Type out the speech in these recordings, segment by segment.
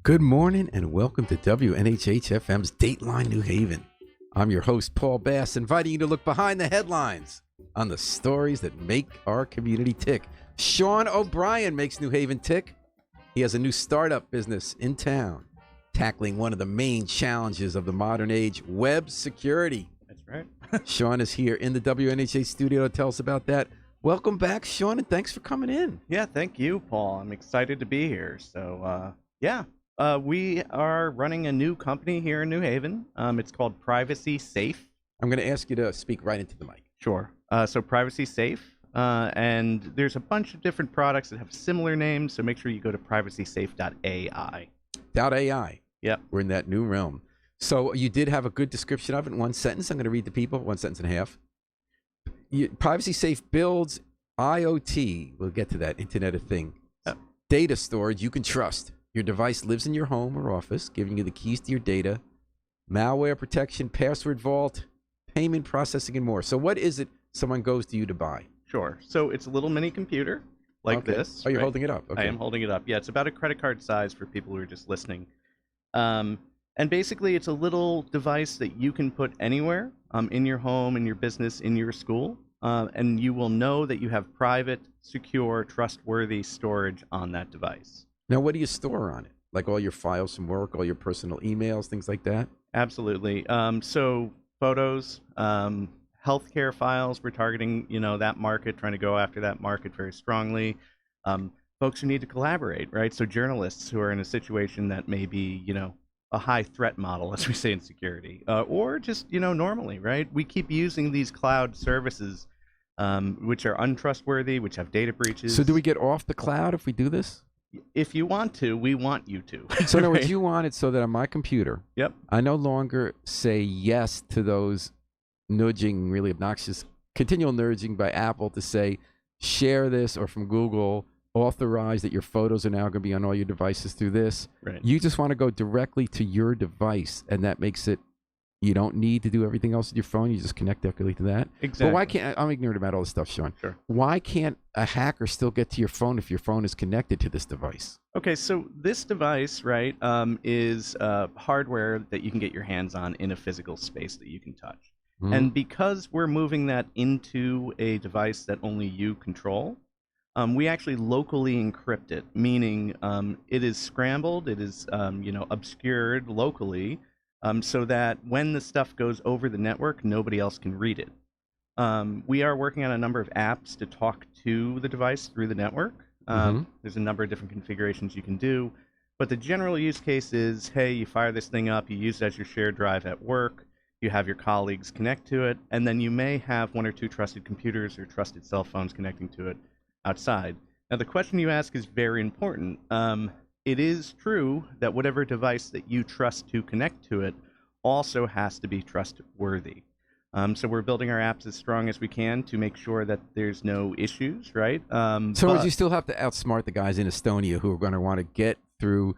Good morning and welcome to WNHH-FM's Dateline New Haven. I'm your host, Paul Bass, inviting you to look behind the headlines on the stories that make our community tick. Sean O'Brien makes New Haven tick. He has a new startup business in town, tackling one of the main challenges of the modern age, web security. That's right. Sean is here in the WNHH studio to tell us about that. Welcome back, Sean, and thanks for coming in. Yeah, thank you, Paul. I'm excited to be here. So, we are running a new company here in New Haven. It's called Privacy Safe. I'm going to ask you to speak right into the mic. Sure. So Privacy Safe, and there's a bunch of different products that have similar names, so make sure you go to privacysafe.ai. .ai. Yep. We're in that new realm. So you did have a good description of it in one sentence. I'm going to read the people, 1 sentence and a half. Privacy Safe builds IoT, we'll get to that, Internet of Things, data storage you can trust. Your device lives in your home or office, giving you the keys to your data, malware protection, password vault, payment processing, and more. So what is it someone goes to you to buy? Sure. So it's a little mini computer like this. Oh, you're holding it up. Okay. I am holding it up. Yeah, it's about a credit card size for people who are just listening. And basically, it's a little device that you can put anywhere in your home, in your business, in your school, and you will know that you have private, secure, trustworthy storage on that device. Now, what do you store on it? Like all your files from work, all your personal emails, things like that? Absolutely. So photos, healthcare files, we're targeting, that market, trying to go after that market very strongly. Folks who need to collaborate, right? So journalists who are in a situation that may be, a high threat model, as we say in security, or just, normally, right? We keep using these cloud services, which are untrustworthy, which have data breaches. So do we get off the cloud if we do this? If you want to, we want you to. So in other words, you want it so that on my computer, yep, I no longer say yes to those nudging, really obnoxious, continual nudging by Apple to say, share this, or from Google, authorize that your photos are now going to be on all your devices through this. Right. You just want to go directly to your device, and that makes it, you don't need to do everything else with your phone. You just connect directly to that. Exactly. But why can't, I'm ignorant about all this stuff, Sean. Sure. Why can't a hacker still get to your phone if your phone is connected to this device? Okay, so this device, right, is hardware that you can get your hands on in a physical space that you can touch. Mm-hmm. And because we're moving that into a device that only you control, we actually locally encrypt it, meaning it is scrambled, it is obscured locally, so that when the stuff goes over the network, nobody else can read it. We are working on a number of apps to talk to the device through the network. There's a number of different configurations you can do, but the general use case is, hey, you fire this thing up, you use it as your shared drive at work, you have your colleagues connect to it, and then you may have one or two trusted computers or trusted cell phones connecting to it outside. Now, the question you ask is very important. It is true that whatever device that you trust to connect to it also has to be trustworthy. So we're building our apps as strong as we can to make sure that there's no issues, right? So you still have to outsmart the guys in Estonia who are going to want to get through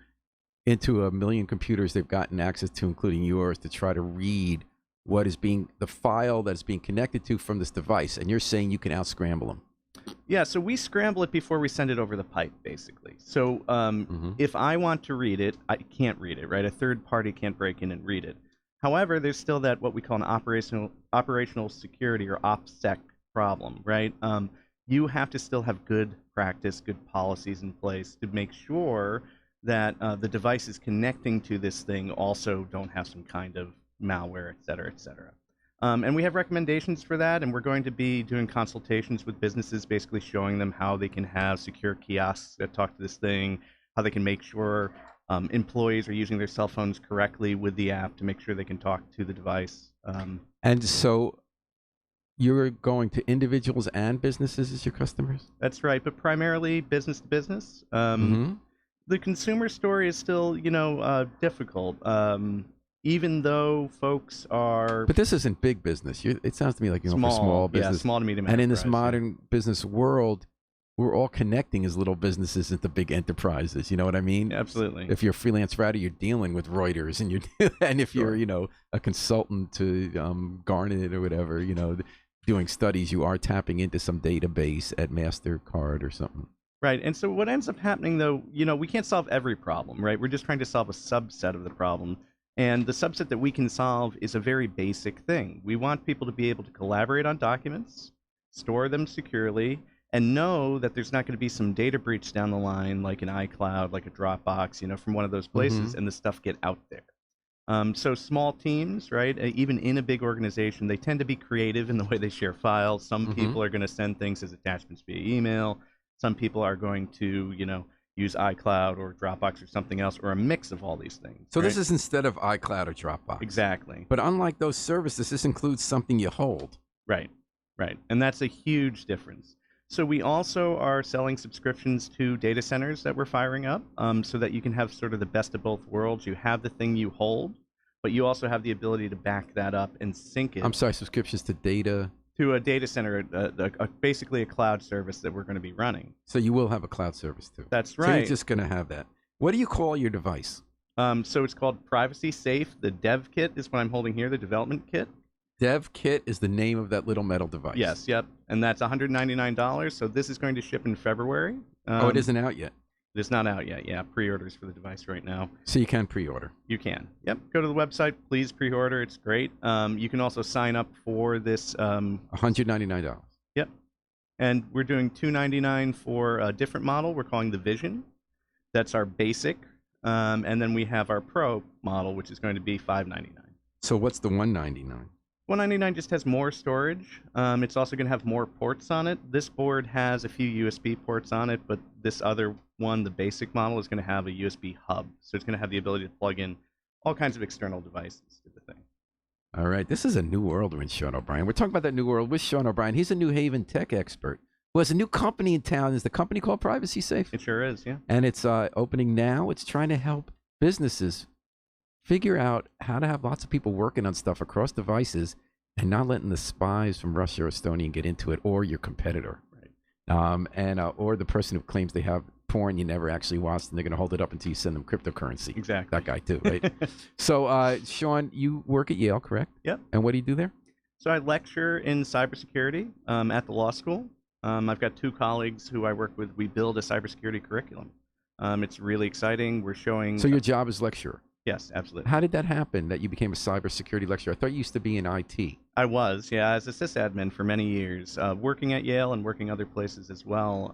into a million computers they've gotten access to, including yours, to try to read what is the file that's being connected to from this device. And you're saying you can out-scramble them. Yeah, so we scramble it before we send it over the pipe, basically. So if I want to read it, I can't read it, right? A third party can't break in and read it. However, there's still that what we call an operational security or OPSEC problem, right? You have to still have good practice, good policies in place to make sure that the devices connecting to this thing also don't have some kind of malware, et cetera, et cetera. And we have recommendations for that, and we're going to be doing consultations with businesses, basically showing them how they can have secure kiosks that talk to this thing, how they can make sure employees are using their cell phones correctly with the app to make sure they can talk to the device. And so you're going to individuals and businesses as your customers? That's right, but primarily business to business. The consumer story is still, difficult. Even though folks are... But this isn't big business. It sounds to me like for small business. Yeah, small to medium And in this enterprise, modern business world, we're all connecting as little businesses into big enterprises. You know what I mean? Absolutely. If you're a freelance writer, you're dealing with Reuters, and if Sure. you're, a consultant to Garnet or whatever, doing studies, you are tapping into some database at MasterCard or something. Right. And so what ends up happening, though, we can't solve every problem, right? We're just trying to solve a subset of the problem. And the subset that we can solve is a very basic thing. We want people to be able to collaborate on documents, store them securely, and know that there's not going to be some data breach down the line, like an iCloud, like a Dropbox, from one of those places, and the stuff get out there. So small teams, right? Even in a big organization, they tend to be creative in the way they share files. Some people are going to send things as attachments via email. Some people are going to, use iCloud or Dropbox or something else, or a mix of all these things. So right? this is instead of iCloud or Dropbox. Exactly. But unlike those services, this includes something you hold. Right. And that's a huge difference. So we also are selling subscriptions to data centers that we're firing up, so that you can have sort of the best of both worlds. You have the thing you hold, but you also have the ability to back that up and sync it. I'm sorry, subscriptions to data. To a data center, basically a cloud service that we're going to be running. So you will have a cloud service too. That's right. So you're just going to have that. What do you call your device? So it's called Privacy Safe. The dev kit is what I'm holding here, the development kit. Dev kit is the name of that little metal device. Yes, yep. And that's $199. So this is going to ship in February. It isn't out yet. It's not out yet. Yeah, pre-orders for the device right now. So you can pre-order. You can. Yep. Go to the website. Please pre-order. It's great. You can also sign up for this. $199. Yep. And we're doing $299 for a different model. We're calling the Vision. That's our basic. And then we have our Pro model, which is going to be $599. So what's the $199? $199 just has more storage. It's also going to have more ports on it. This board has a few USB ports on it, but this other one, the basic model, is going to have a USB hub. So it's going to have the ability to plug in all kinds of external devices to the thing. All right. This is a new world we're in, Sean O'Brien. We're talking about that new world with Sean O'Brien. He's a New Haven tech expert who has a new company in town. Is the company called Privacy Safe? It sure is, yeah. And it's opening now. It's trying to help businesses figure out how to have lots of people working on stuff across devices and not letting the spies from Russia or Estonia get into it, or your competitor, right? Or the person who claims they have porn you never actually watched, and they're going to hold it up until you send them cryptocurrency. Exactly. That guy too, right? So, Sean, you work at Yale, correct? Yep. And what do you do there? So I lecture in cybersecurity at the law school. I've got two colleagues who I work with. We build a cybersecurity curriculum. It's really exciting. We're showing. So your job is lecturer. Yes, absolutely. How did that happen that you became a cybersecurity lecturer? I thought you used to be in IT. I was, yeah, as a sysadmin for many years, working at Yale and working other places as well.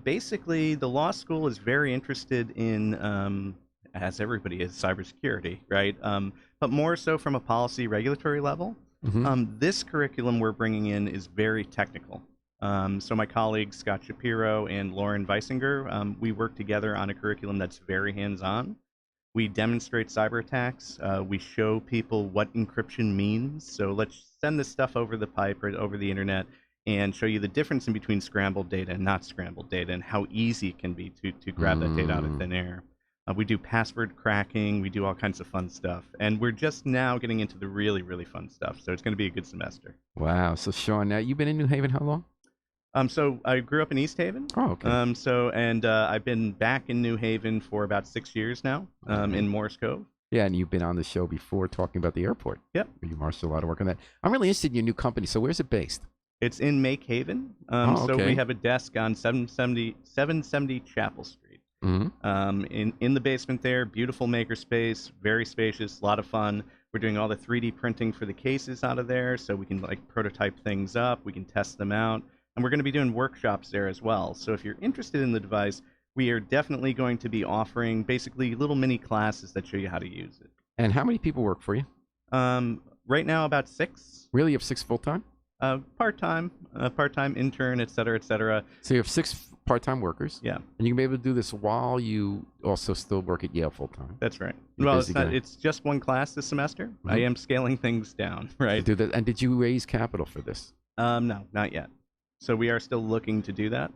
Basically, the law school is very interested in, as everybody is, cybersecurity, right? But more so from a policy regulatory level. This curriculum we're bringing in is very technical. So my colleagues, Scott Shapiro and Lauren Weisinger, we work together on a curriculum that's very hands-on. We demonstrate cyber attacks. We show people what encryption means. So let's send this stuff over the pipe or over the internet and show you the difference in between scrambled data and not scrambled data, and how easy it can be to grab that data out of thin air. We do password cracking. We do all kinds of fun stuff. And we're just now getting into the really, really fun stuff. So it's going to be a good semester. Wow. So, Sean, now you've been in New Haven how long? So I grew up in East Haven. Oh, okay. I've been back in New Haven for about 6 years now, in Morse Cove. Yeah, and you've been on the show before talking about the airport. Yep. You marshaled a lot of work on that. I'm really interested in your new company. So where's it based? It's in Make Haven. Okay. So we have a desk on 770 Chapel Street. In the basement there, beautiful makerspace, very spacious, a lot of fun. We're doing all the 3D printing for the cases out of there, so we can prototype things up, we can test them out. And we're going to be doing workshops there as well. So if you're interested in the device, we are definitely going to be offering basically little mini classes that show you how to use it. And how many people work for you? Right now, about 6. Really? You have 6 full-time? Part-time intern, et cetera, et cetera. So you have 6 part-time workers? Yeah. And you can be able to do this while you also still work at Yale full-time? That's right. You're well, busy it's just one class this semester. I am scaling things down, right? Do that. And did you raise capital for this? No, not yet. So we are still looking to do that.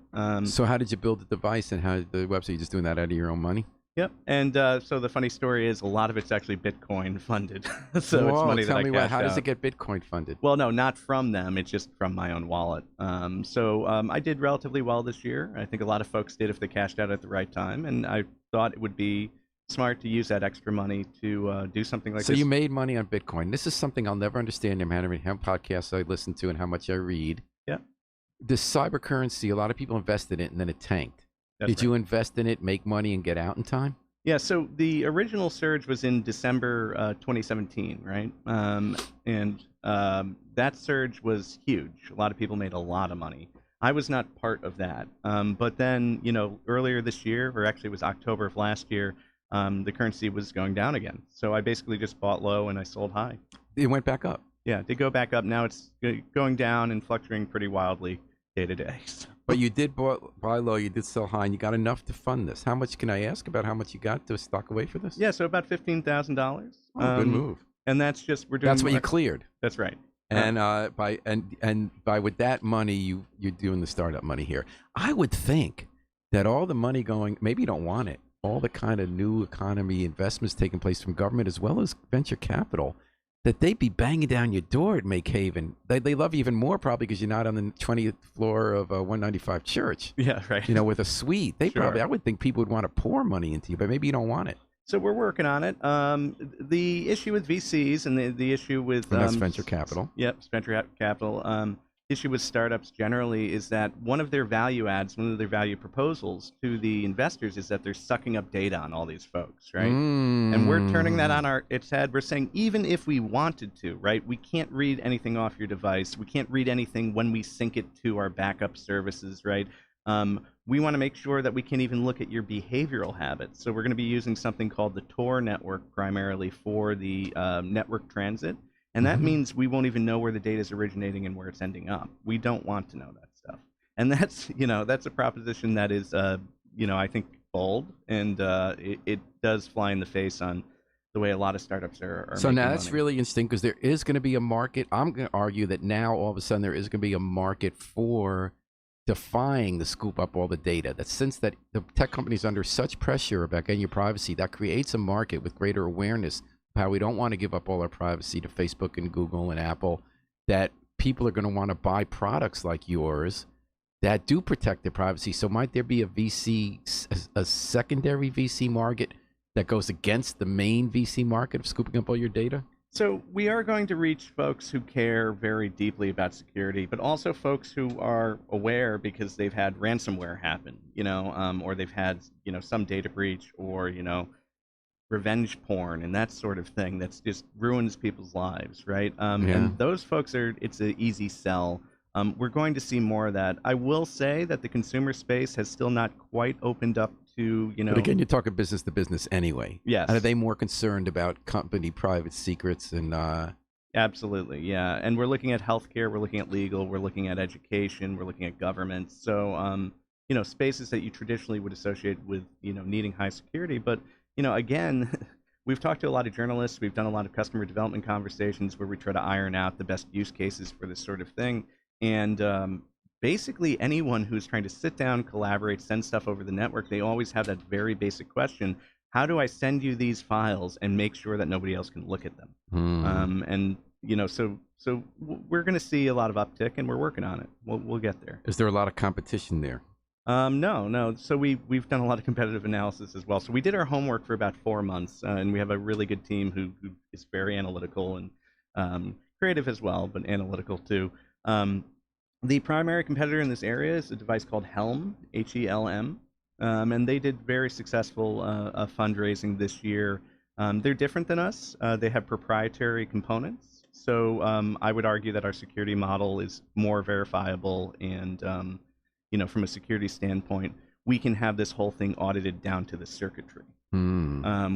So how did you build the device and how the website? You just doing that out of your own money? Yep. And so the funny story is a lot of it's actually Bitcoin funded. So Whoa, it's money tell that me I cashed how does out. it get Bitcoin funded? Well, no, not from them. It's just from my own wallet. I did relatively well this year. I think a lot of folks did if they cashed out at the right time. And I thought it would be smart to use that extra money to do something like this. So you made money on Bitcoin. This is something I'll never understand no matter how many podcasts I listen to and how much I read. Yeah. this cyber currency, a lot of people invested in it and then it tanked. That's Did you invest in it, make money, and get out in time? Yeah, so the original surge was in December 2017, right? That surge was huge. A lot of people made a lot of money. I was not part of that. But then, earlier this year, or actually it was October of last year, the currency was going down again. So I basically just bought low and I sold high. It went back up. Yeah, they go back up. Now it's going down and fluctuating pretty wildly day to day. But you did buy low, you did sell high, and you got enough to fund this. How much can I ask about how much you got to stock away for this? Yeah, so about $15,000. Good move. And that's just we're doing. That's what you cleared. That's right. And by with that money, you're doing the startup money here. I would think that all the money going, maybe you don't want it, all the kind of new economy investments taking place from government as well as venture capital, that they'd be banging down your door at Make Haven. They love you even more probably because you're not on the 20th floor of 195 Church. Yeah, right. With a suite. They Sure. probably, I would think people would want to pour money into you, but maybe you don't want it. So we're working on it. The issue with VCs and the issue with And that's venture capital. Yep, venture capital. Issue with startups generally is that one of their value adds, one of their value proposals to the investors is that they're sucking up data on all these folks, right? And we're turning that on its head. We're saying even if we wanted to, right, we can't read anything off your device. We can't read anything when we sync it to our backup services, right? We want to make sure that we can even look at your behavioral habits. So we're going to be using something called the Tor network primarily for the network transit. And that means we won't even know where the data is originating and where it's ending up. We don't want to know that stuff. And that's a proposition that is, I think bold, and it does fly in the face on the way a lot of startups are So making now that's money. really interesting because there is going to be a market. I'm going to argue that now all of a sudden there is going to be a market for defying the scoop up all the data. That since that the tech companies under such pressure about getting your privacy, that creates a market with greater awareness of how we don't want to give up all our privacy to Facebook and Google and Apple, that people are going to want to buy products like yours that do protect their privacy. So might there be a secondary VC market that goes against the main VC market of scooping up all your data? So we are going to reach folks who care very deeply about security, but also folks who are aware because they've had ransomware happen, or they've had, some data breach or, revenge porn and that sort of thing that's just ruins people's lives, right? And those folks it's an easy sell. We're going to see more of that. I will say that the consumer space has still not quite opened up to, But again, you're talking business to business anyway. Yes. And are they more concerned about company private secrets and Absolutely, yeah. And we're looking at healthcare, we're looking at legal, we're looking at education, we're looking at government. So, spaces that you traditionally would associate with, needing high security. But, again, we've talked to a lot of journalists, we've done a lot of customer development conversations where we try to iron out the best use cases for this sort of thing. And basically anyone who's trying to sit down, collaborate, send stuff over the network, they always have that very basic question: how do I send you these files and make sure that nobody else can look at them? So we're going to see a lot of uptick, and we're working on it. We'll get there. is there a lot of competition there? No. So we've done a lot of competitive analysis as well. So we did our homework for about 4 months, and we have a really good team who is very analytical and creative as well, but analytical too. The primary competitor in this area is a device called Helm, Helm, and they did very successful fundraising this year. They're different than us. They have proprietary components. So I would argue that our security model is more verifiable, and from a security standpoint, we can have this whole thing audited down to the circuitry,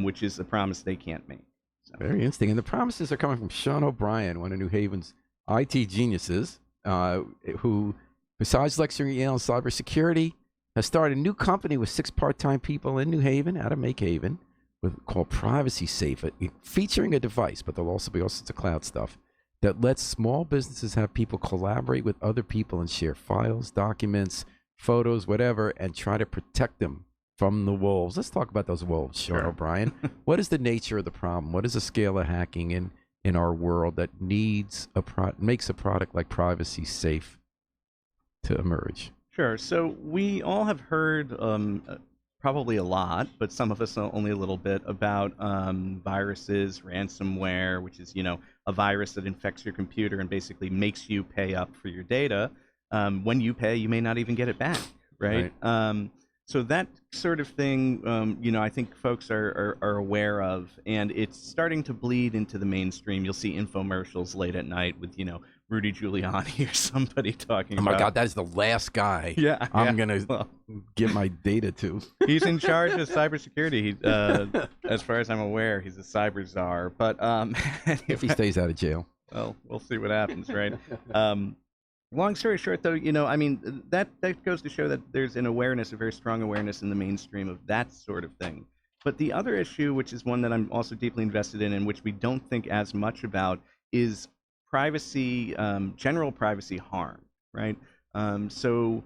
which is a promise they can't make. So. Very interesting. And the promises are coming from Sean O'Brien, one of New Haven's IT geniuses, who, besides lecturing Yale on cybersecurity, has started a new company with 6 part-time people in New Haven, out of Make Haven, called Privacy Safe, featuring a device, but there'll also be all sorts of cloud stuff that lets small businesses have people collaborate with other people and share files, documents, photos, whatever, and try to protect them from the wolves. Let's talk about those wolves, Sean O'Brien. What is the nature of the problem? What is the scale of hacking in our world that makes a product like Privacy Safe to emerge? Sure. So we all have heard probably a lot, but some of us know only a little bit about viruses, ransomware, which is, a virus that infects your computer and basically makes you pay up for your data. when you pay, you may not even get it back, right? So that sort of thing, I think folks are aware of, and it's starting to bleed into the mainstream. You'll see infomercials late at night with, Rudy Giuliani or somebody talking about. Oh my God, that is the last guy Yeah, I'm going to give my data to. He's in charge of cybersecurity. As far as I'm aware, he's a cyber czar. But anyway, If he stays out of jail. well, we'll see what happens, right? Long story short, though, that goes to show that there's a very strong awareness in the mainstream of that sort of thing. But the other issue, which is one that I'm also deeply invested in and which we don't think as much about, is privacy, general privacy harm, right? So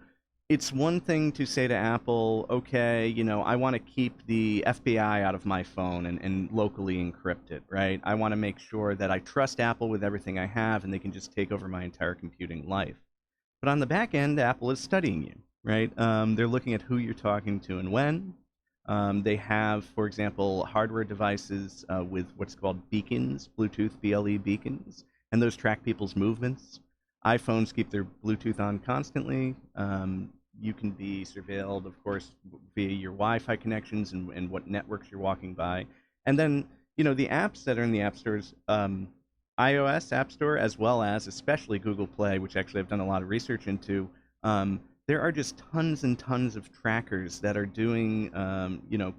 it's one thing to say to Apple, okay, I want to keep the FBI out of my phone and locally encrypt it, right? I want to make sure that I trust Apple with everything I have and they can just take over my entire computing life. But on the back end, Apple is studying you, right? They're looking at who you're talking to and when. They have, for example, hardware devices with what's called beacons, Bluetooth BLE beacons, and those track people's movements. iPhones keep their Bluetooth on constantly. You can be surveilled, of course, via your Wi-Fi connections and what networks you're walking by. And then, the apps that are in the app stores, iOS App Store, as well as especially Google Play, which actually I've done a lot of research into, there are just tons and tons of trackers that are doing,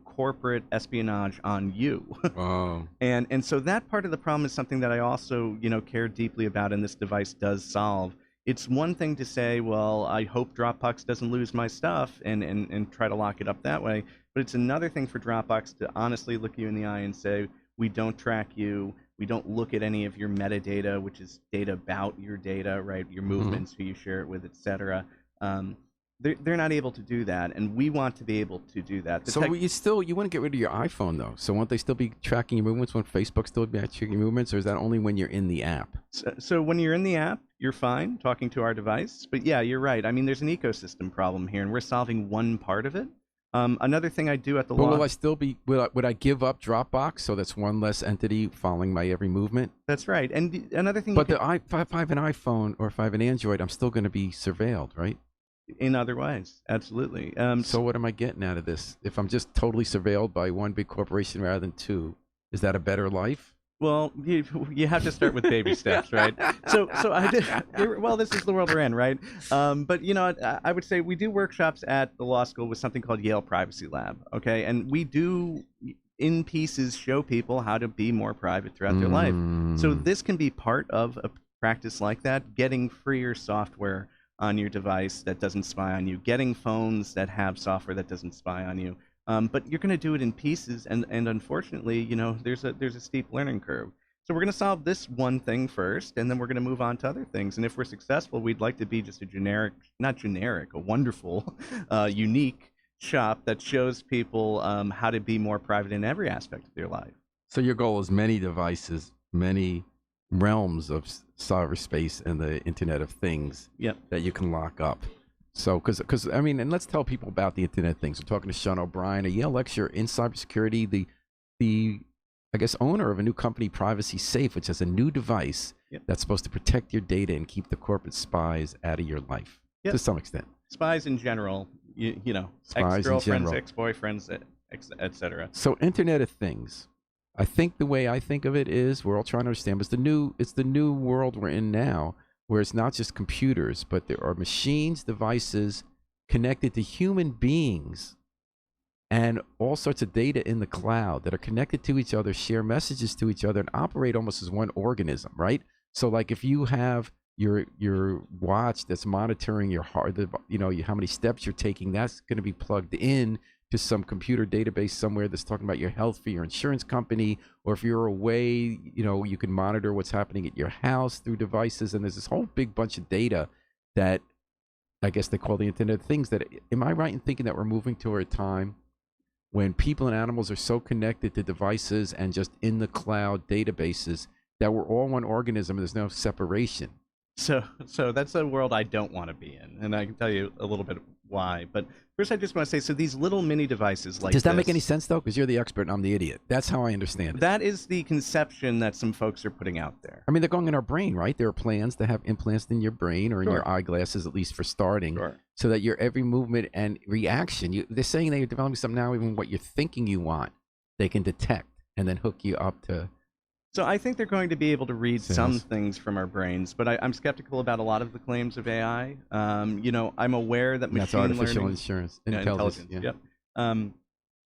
corporate espionage on you. Wow. And so that part of the problem is something that I also, care deeply about, and this device does solve. It's one thing to say, well, I hope Dropbox doesn't lose my stuff and try to lock it up that way. But it's another thing for Dropbox to honestly look you in the eye and say, we don't track you. We don't look at any of your metadata, which is data about your data, right? Your movements, who you share it with, et cetera. They're not able to do that, and we want to be able to do that. So you want to get rid of your iPhone, though. So won't they still be tracking your movements? Won't Facebook still be tracking your movements, or is that only when you're in the app? So when you're in the app, you're fine talking to our device. But yeah, you're right. I mean, there's an ecosystem problem here, and we're solving one part of it. Another thing I do at the law. Will I still be? Would I give up Dropbox so that's one less entity following my every movement? That's right. And another thing. But if I have an iPhone or if I have an Android, I'm still going to be surveilled, right? In other ways, absolutely. So what am I getting out of this? If I'm just totally surveilled by one big corporation rather than two, is that a better life? Well, you have to start with baby steps, right? So I did. Well, this is the world we're in, right? But I would say we do workshops at the law school with something called Yale Privacy Lab. Okay, and we do in pieces show people how to be more private throughout their life. So this can be part of a practice like that, getting freer software on your device that doesn't spy on you, getting phones that have software that doesn't spy on you. But you're going to do it in pieces, and unfortunately, there's a steep learning curve. So we're going to solve this one thing first, and then we're going to move on to other things. And if we're successful, we'd like to be just a wonderful, unique shop that shows people how to be more private in every aspect of their life. So your goal is many devices, many realms of cyberspace and the Internet of Things that you can lock up. So, because I mean, and let's tell people about the Internet of Things. We're talking to Sean O'Brien, a Yale lecturer in cybersecurity, the I guess owner of a new company, Privacy Safe, which has a new device that's supposed to protect your data and keep the corporate spies out of your life to some extent. Spies in general, ex-girlfriends, ex-boyfriends, etc. So, Internet of Things. I think the way I think of it is we're all trying to understand, but it's the new world we're in now, where it's not just computers, but there are machines, devices connected to human beings and all sorts of data in the cloud that are connected to each other, share messages to each other, and operate almost as one organism, right? So like if you have your watch that's monitoring your heart, how many steps you're taking, that's going to be plugged in to some computer database somewhere that's talking about your health for your insurance company, or if you're away, you can monitor what's happening at your house through devices. And there's this whole big bunch of data that I guess they call the Internet of Things. That, am I right in thinking that we're moving toward a time when people and animals are so connected to devices and just in the cloud databases that we're all one organism and there's no separation? So that's a world I don't want to be in, and I can tell you a little bit why. But first, I just want to say, so these little mini devices like Does that make this, any sense though? Because you're the expert and I'm the idiot. That's how I understand it. that is the conception that some folks are putting out there. I mean, they're going in our brain, right? There are plans to have implants in your brain or in Sure. your eyeglasses, at least for starting, Sure. so that your every movement and reaction, they're saying they're developing something now, even what you're thinking you want, they can detect and then hook you up to. So I think they're going to be able to read some Sales. things from our brains, but I'm skeptical about a lot of the claims of AI. I'm aware that That's machine artificial learning, intelligence. Yeah. Yep. I'm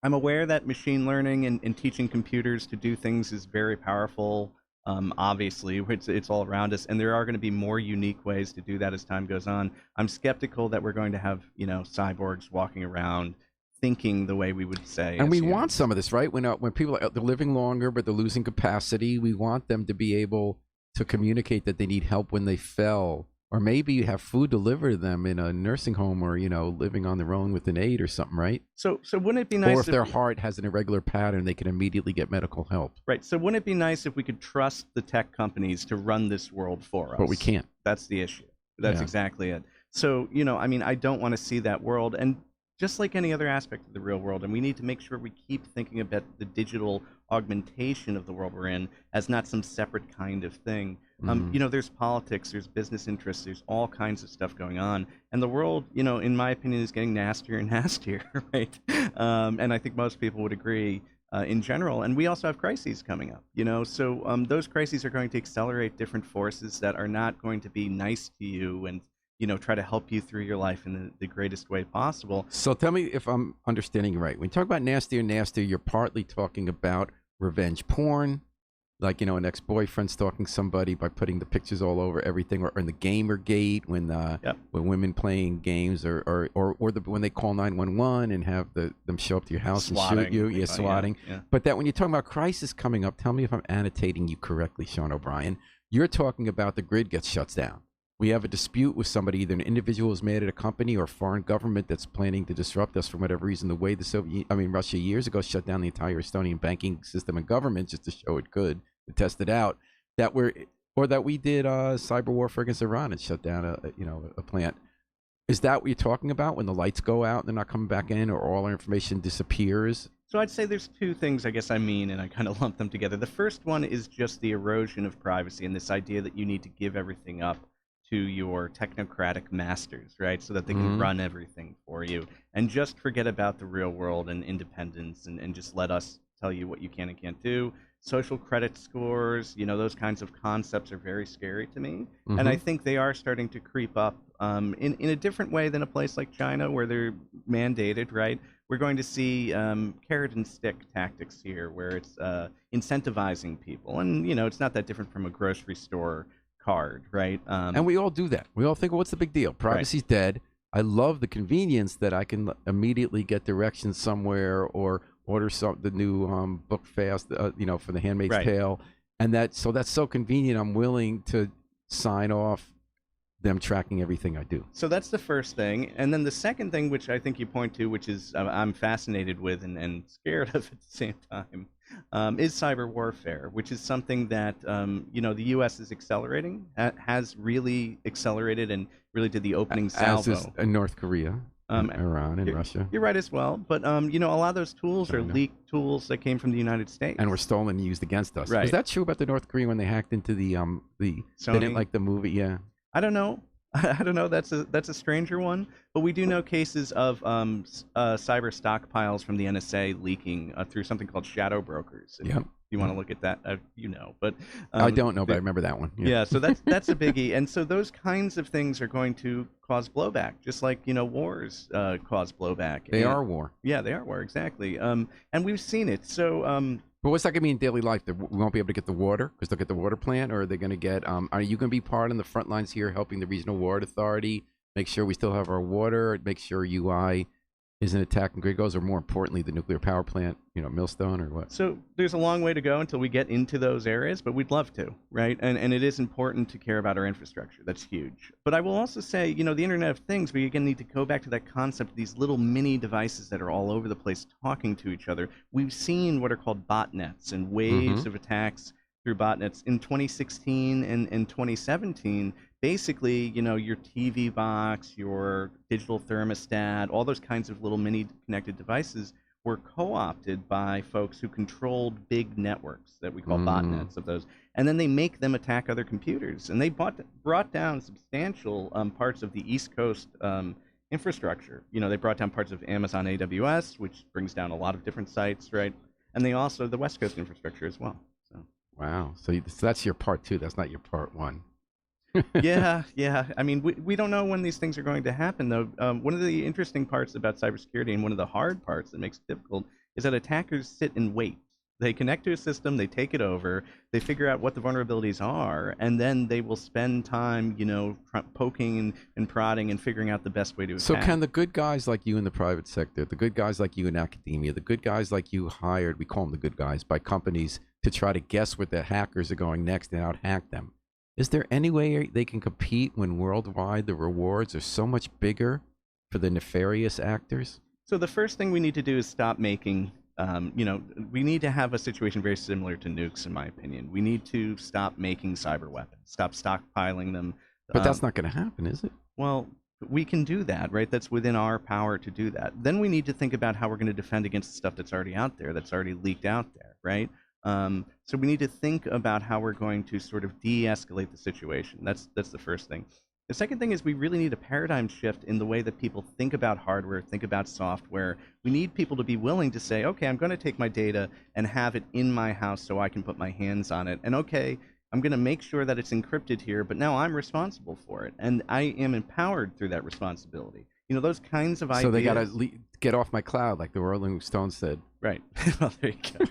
aware that machine learning and teaching computers to do things is very powerful. Obviously, it's all around us, and there are going to be more unique ways to do that as time goes on. I'm skeptical that we're going to have cyborgs walking around thinking the way we would say. And as we humans. want some of this, right? When people they're living longer, but they're losing capacity, we want them to be able to communicate that they need help when they fell, or maybe you have food delivered to them in a nursing home, or living on their own with an aide or something, right? So wouldn't it be nice Or if their heart has an irregular pattern, they can immediately get medical help. Right. So wouldn't it be nice if we could trust the tech companies to run this world for us? But we can't. That's the issue. That's Yeah. exactly it. So, I don't want to see that world. And just like any other aspect of the real world, and we need to make sure we keep thinking about the digital augmentation of the world we're in as not some separate kind of thing. There's politics, there's business interests, there's all kinds of stuff going on. And the world, in my opinion, is getting nastier and nastier, right? And I think most people would agree in general. And we also have crises coming up, so those crises are going to accelerate different forces that are not going to be nice to you and try to help you through your life in the greatest way possible. So tell me if I'm understanding you right. When you talk about nastier, you're partly talking about revenge porn, like an ex-boyfriend stalking somebody by putting the pictures all over everything, or in the Gamergate when women playing games, or when they call 911 and have them show up to your house Swatting, and shoot you, swatting. Yeah. But that when you're talking about crisis coming up, tell me if I'm annotating you correctly, Sean O'Brien. You're talking about the grid gets shut down. We have a dispute with somebody, either an individual is mad at a company or a foreign government that's planning to disrupt us for whatever reason. The way Russia years ago shut down the entire Estonian banking system and government just to show it could, to test it out. That we did cyber warfare against Iran and shut down a plant. Is that what you're talking about when the lights go out and they're not coming back in, or all our information disappears? So I'd say there's two things and I kind of lump them together. The first one is just the erosion of privacy and this idea that you need to give everything up to your technocratic masters, right? So that they can run everything for you and just forget about the real world and independence and just let us tell you what you can and can't do. Social credit scores, those kinds of concepts are very scary to me. And I think they are starting to creep up in a different way than a place like China where they're mandated, right? We're going to see carrot and stick tactics here where it's incentivizing people. And, it's not that different from a grocery store card, right? And we all do that. We all think, well, what's the big deal? Privacy's dead. I love the convenience that I can immediately get directions somewhere or order the new book fast, for The Handmaid's Tale, and that's so convenient. I'm willing to sign off them tracking everything I do. So that's the first thing, and then the second thing, which I think you point to, which is I'm fascinated with and scared of at the same time, is cyber warfare, which is something that the U.S. is accelerating, has really accelerated, and really did the opening salvo. As is North Korea, Iran, and Russia. You're right as well, but a lot of those tools are leaked tools that came from the United States and were stolen and used against us. Right. Was that true about the North Korea when they hacked into the Sony? They didn't like the movie? Yeah. I don't know. I don't know. That's a stranger one, but we do know cases of cyber stockpiles from the NSA leaking through something called shadow brokers. Yeah. If you want to look at that, but I don't know, but I remember that one. Yeah. So that's a biggie, and so those kinds of things are going to cause blowback, just like wars cause blowback. They are war. Yeah, they are war, exactly. And we've seen it. So. But what's that going to mean in daily life? That we won't be able to get the water because they'll get the water plant, or are they going to get? Are you going to be part on the front lines here, helping the regional water authority make sure we still have our water, make sure UI isn't attacking grid goes, or more importantly, the nuclear power plant, Millstone, or what? So there's a long way to go until we get into those areas, but we'd love to, right? And it is important to care about our infrastructure. That's huge. But I will also say, the Internet of Things, we again need to go back to that concept of these little mini devices that are all over the place talking to each other. We've seen what are called botnets and waves of attacks through botnets. In 2016 and 2017, basically, your TV box, your digital thermostat, all those kinds of little mini connected devices were co-opted by folks who controlled big networks that we call botnets of those, and then they make them attack other computers. And they brought down substantial parts of the East Coast infrastructure. They brought down parts of Amazon AWS, which brings down a lot of different sites, right? And they also the West Coast infrastructure as well. So. Wow. So that's your part 2. That's not your part 1. Yeah. I mean, we don't know when these things are going to happen, though. One of the interesting parts about cybersecurity, and one of the hard parts that makes it difficult, is that attackers sit and wait. They connect to a system, they take it over, they figure out what the vulnerabilities are, and then they will spend time, poking and prodding and figuring out the best way to attack. So can the good guys like you in the private sector, the good guys like you in academia, the good guys like you hired, we call them the good guys, by companies to try to guess where the hackers are going next and out-hack them, is there any way they can compete when worldwide the rewards are so much bigger for the nefarious actors? So the first thing we need to do is stop making we need to have a situation very similar to nukes, in my opinion. We need to stop making cyber weapons, stop stockpiling them. But that's not going to happen, is it? Well, we can do that, right? That's within our power to do that. Then we need to think about how we're going to defend against the stuff that's already out there, that's already leaked out there, right? So we need to think about how we're going to sort of de-escalate the situation. That's the first thing. The second thing is we really need a paradigm shift in the way that people think about hardware, think about software. We need people to be willing to say, okay, I'm going to take my data and have it in my house so I can put my hands on it. And okay, I'm going to make sure that it's encrypted here, but now I'm responsible for it. And I am empowered through that responsibility. Those kinds of ideas. So they got to get off my cloud, like the Rolling Stones said. Right. Well, there you go.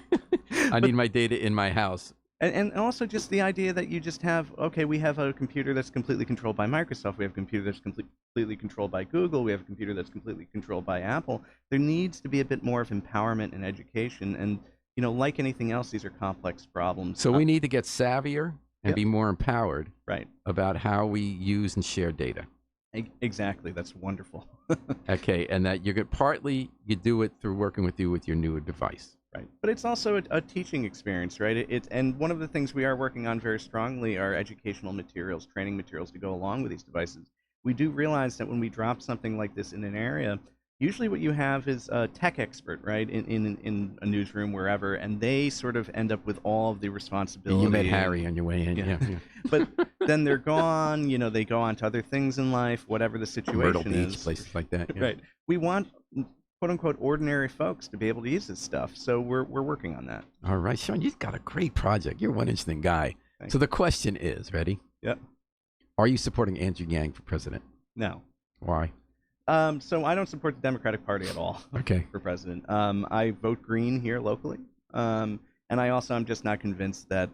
I need my data in my house. And also just the idea that you just have, okay, we have a computer that's completely controlled by Microsoft. We have a computer that's completely controlled by Google. We have a computer that's completely controlled by Apple. There needs to be a bit more of empowerment and education. And, like anything else, these are complex problems. So we need to get savvier and be more empowered about how we use and share data. Exactly. That's wonderful. Okay. And that partly you do it through working with you with your newer device. Right. But it's also a teaching experience, right? And one of the things we are working on very strongly are educational materials, training materials to go along with these devices. We do realize that when we drop something like this in an area, usually what you have is a tech expert, right, in a newsroom, wherever, and they sort of end up with all of the responsibility. You met Harry on your way in, yeah. But then they're gone, they go on to other things in life, whatever the situation Myrtle Beach, is. places like that. Yeah. Right. We want quote-unquote ordinary folks to be able to use this stuff. So we're working on that. All right, Sean, you've got a great project. You're one interesting guy. Thanks. So the question is, ready? Yep. Are you supporting Andrew Yang for president? No. Why? So I don't support the Democratic Party at all. Okay. For president. I vote Green here locally. And I'm just not convinced that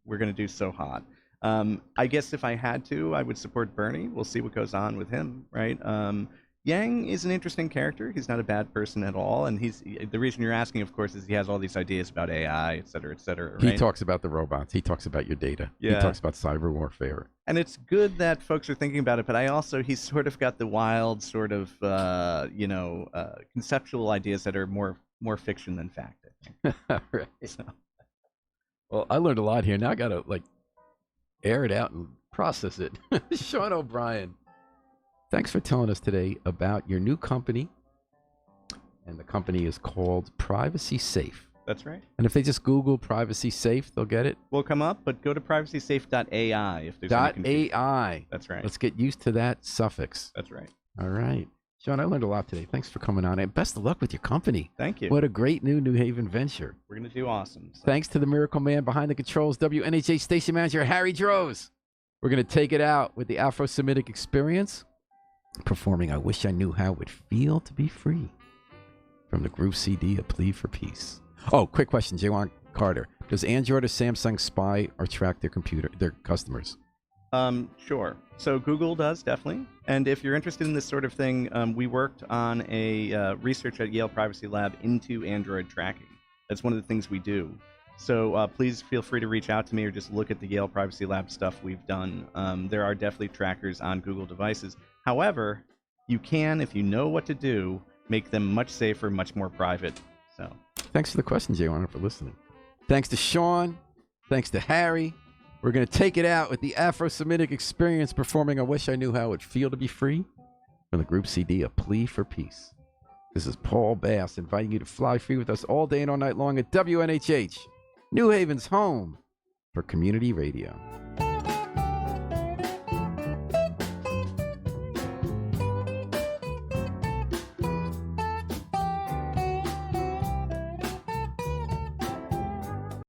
we're going to do so hot. I guess if I had to, I would support Bernie. We'll see what goes on with him, right? Yang is an interesting character. He's not a bad person at all, and the reason you're asking, of course, is he has all these ideas about AI, et cetera, right? He talks about the robots. He talks about your data. Yeah. He talks about cyber warfare. And it's good that folks are thinking about it, but he's sort of got the wild sort of, conceptual ideas that are more fiction than fact, I think. Right. So. Well, I learned a lot here. Now I got to air it out and process it. Sean O'Brien. Thanks for telling us today about your new company, and the company is called Privacy Safe. That's right. And if they just Google Privacy Safe, they'll get it? Will come up, but go to privacysafe.ai if there's any confusion. .ai. That's right. Let's get used to that suffix. That's right. All right. Sean, I learned a lot today. Thanks for coming on, and best of luck with your company. Thank you. What a great New Haven venture. We're going to do awesome. So. Thanks to the miracle man behind the controls, WNHA station manager Harry Droz. We're going to take it out with the Afro-Semitic Experience, performing I Wish I Knew How It Would Feel to Be Free from the Groove CD, A Plea for Peace. Oh, quick question, Jawan Carter. Does Android or Samsung spy or track their customers? Sure. So Google does, definitely. And if you're interested in this sort of thing, we worked on a research at Yale Privacy Lab into Android tracking. That's one of the things we do. So please feel free to reach out to me or just look at the Yale Privacy Lab stuff we've done. There are definitely trackers on Google devices. However, you can, if you know what to do, make them much safer, much more private. So, thanks for the question, Jay. For listening. Thanks to Sean. Thanks to Harry. We're going to take it out with the Afro-Semitic Experience performing I Wish I Knew How It Would Feel to Be Free from the group CD, A Plea for Peace. This is Paul Bass inviting you to fly free with us all day and all night long at WNHH, New Haven's home for community radio.